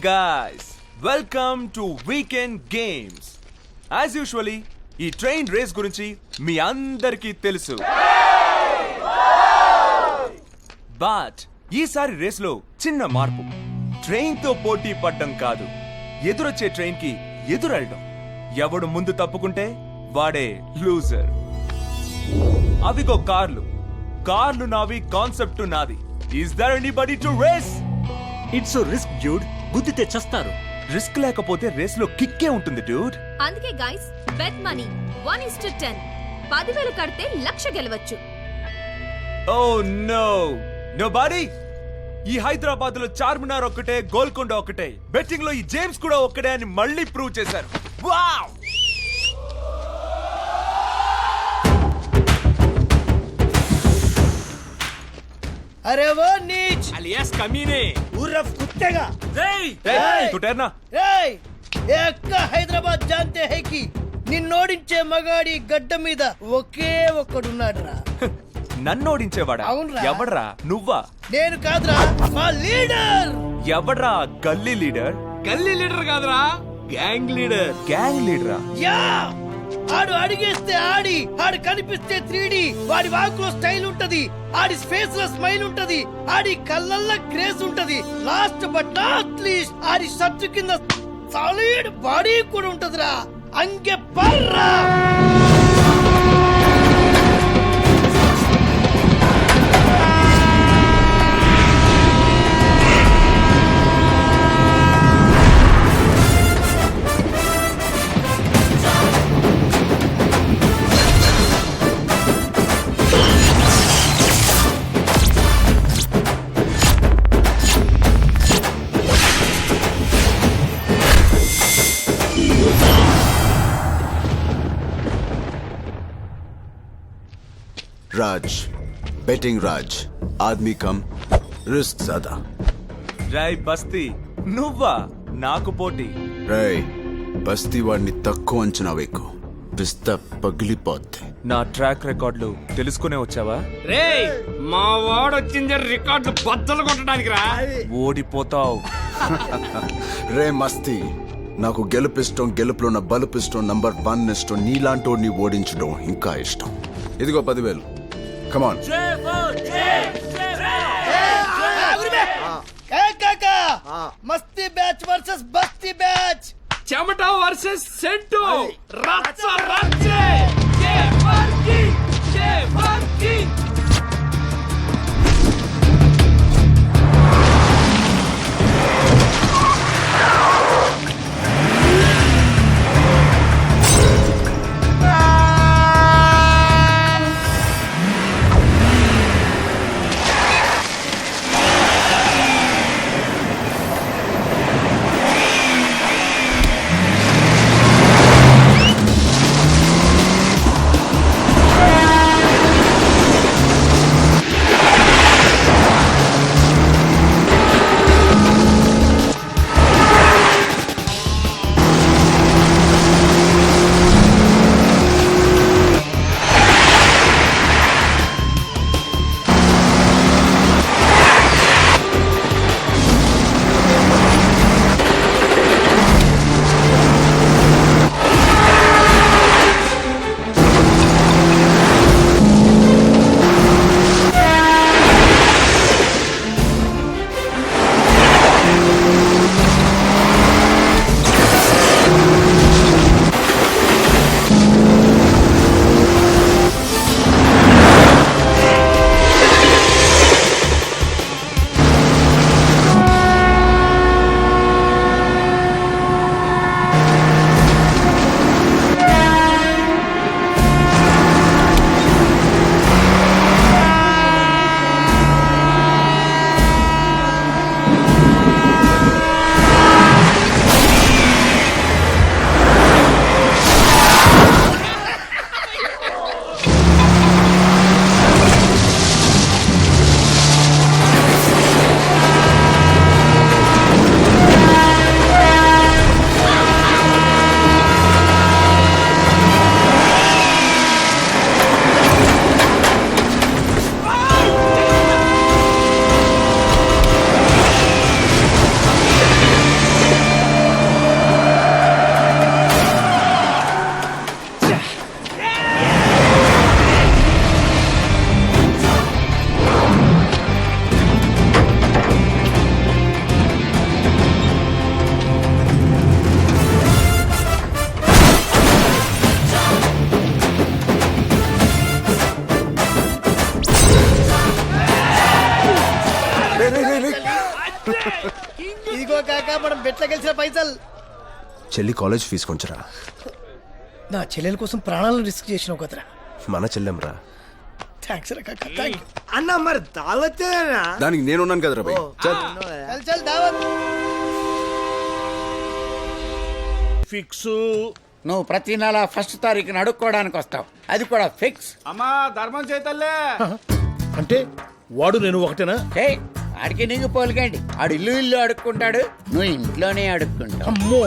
guys, welcome to Weekend Games. As usually, ఈ train race గురించి మీ అందరికీ తెలుసు. బట్ ఈసారి రేస్ లో చిన్న మార్పు. ట్రైన్ తో పోటీ పడ్డం కాదు, ఎదురొచ్చే ట్రైన్ కి ఎదురెళ్ళడం. ఎవడు ముందు తప్పుకుంటే వాడే లూజర్. అవిగో కార్లు నావి, కాన్సెప్ట్ నాది. Is there anybody to race? It's a risk, dude. గుద్దితే చస్తారు. రిస్క్ లేకపోతే రేస్ లో కిక్కే ఉంటుంది డ్యూడ్. అందుకే గైస్ బెట్ మనీ 1:10. 10,000 కడితే 1,00,000 గెలవచ్చు. Oh no nobody. ఈ హైదరాబాద్ లో చార్మినార్ ఒక్కటే, గోల్కొండ ఒక్కటే, బెట్టింగ్ లో ఈ జేమ్స్ కూడా ఒక్కడే అని మళ్ళీ ప్రూవ్ చేశారు. వావ్! अरे वो नीच alias कमीने उर्फ कुत्तेगा तू ठहरना. హైదరాబాద్ जानते हैं कि నిన్నోడించే మగాడి గడ్డ మీద ఒకే ఒక్కడున్నాడురా. నన్నోడించేవాడా? అవునురా. ఎవడ్రా? నువ్వా? నేను కాదురా, మా లీడర్. ఎవడ్రా గల్లీ లీడర్? గల్లీ లీడర్ కాదురా, గ్యాంగ్ లీడర్. గ్యాంగ్ లీడరా? యా, ఆడు అడిగేస్తే ఆడు కనిపిస్తే 3D. వాడి వాకులో స్టైల్ ఉంటది, ఆడి ఫేస్ లో స్మైల్ ఉంటది, ఆడి కళ్ళల్లో గ్రేస్ ఉంటది. Last but not least Audi shirt కింద సాలిడ్ బాడీ కూడా ఉంటదిరా. అంగే పర్రా. राज, बेटिंग राज, आदमी कम, रिस्क ज्यादा. రై బస్తీ, నువ్వా నాకు పోటీ? రై బస్తీ వాడిని తక్కువ అంచనా వేకు, పిస్తా పగిలిపోద్ది. నా ట్రాక్ రికార్డులు తెలుసుకునే వచ్చావా? రేయ్, మా వాడు వచ్చింది రికార్డులు బద్దలు కొట్టడానికి రా. ఓడిపోతావు. రే మస్తీ, నాకు గెలుపిష్టం, గెలుపులో నా బలుపిష్టం, నంబర్ 1 ఇష్టం. నీలాంటోడిని ఓడించడం ఇంకా ఇష్టం. ఇదిగో 10,000. కమాన్. మస్తీ బ్యాచ్ వర్సెస్ బస్తీ బ్యాచ్. చెమట వర్సెస్ సెంటు. రచ్చ రచ్చే. బెట్ల గెలిచిన పైసలు. చెల్లి కాలేజ్ ఫీజు కొంచెరా. నా చెల్లెల కోసం ప్రాణాలను రిస్క్ చేసినావు కదరా. మన చెల్లెంరా. థ్యాంక్స్ రా కాకా, థ్యాంక్ యూ. అన్న మరి దావత్తేనా? దానికి నేనున్నాను కదరా భయ్. చల్. చల్ చల్ దావత్. ఫిక్స్. నువ్వు ప్రతి నెల ఫస్ట్ తారీఖున అడుక్కోవడానికి వస్తావు, అది కూడా ఫిక్స్. అమ్మా ధర్మం చేతల్లే. అంటే వాడు నేను ఒకటేనా? ఆడికి నీకు పోలికండి. ఆడు ఇల్లు అడుక్కుంటాడు, నువ్వు ఇంట్లోనే అడుక్కుంటావు. అమ్మో